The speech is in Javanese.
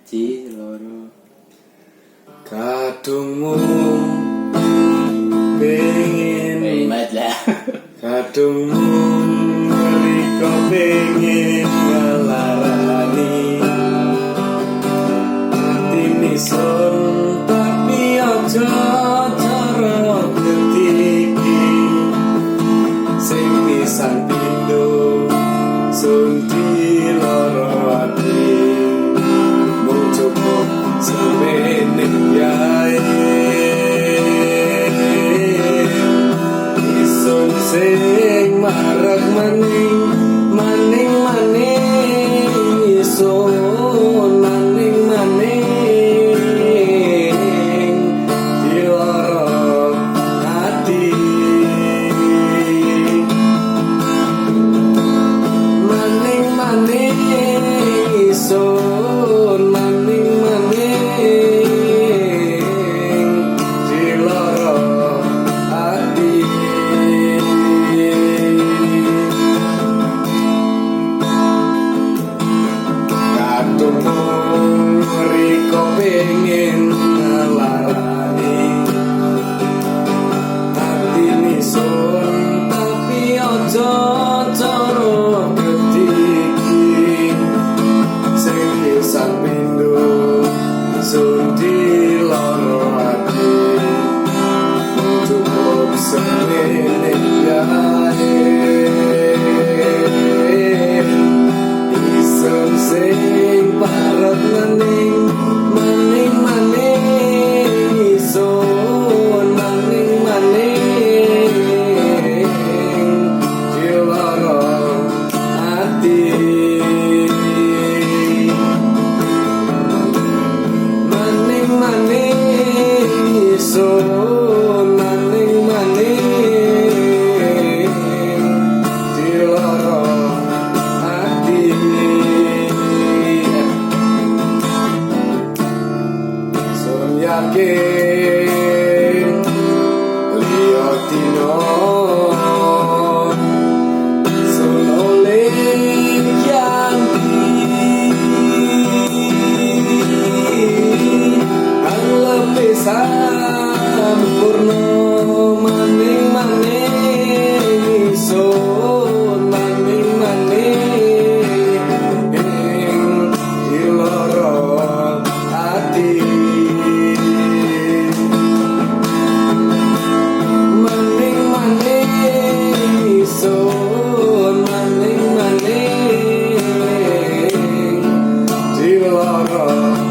Ciloro kadungmu pengen Hemat lah. kadungmu riko pengen ngelarani hati sun tapi aja cara ketiki sing pisan pindo sun diloro ati mau cukup semene yae isun sing marek maning isun maning diloro hati maning isun maning diloro hati kadungmu riko pengen ngelarani hati nisun tapi ojo coro ketiki sing pisan pindo sun diloro hati cukup semene yae isun sing parek maning isun maning diloro hati maning isun maning diloro hati sun yakin lihat dino sun oleh yanti ang lebih sempurna maning isun maning diloro hati maning isun maning diloro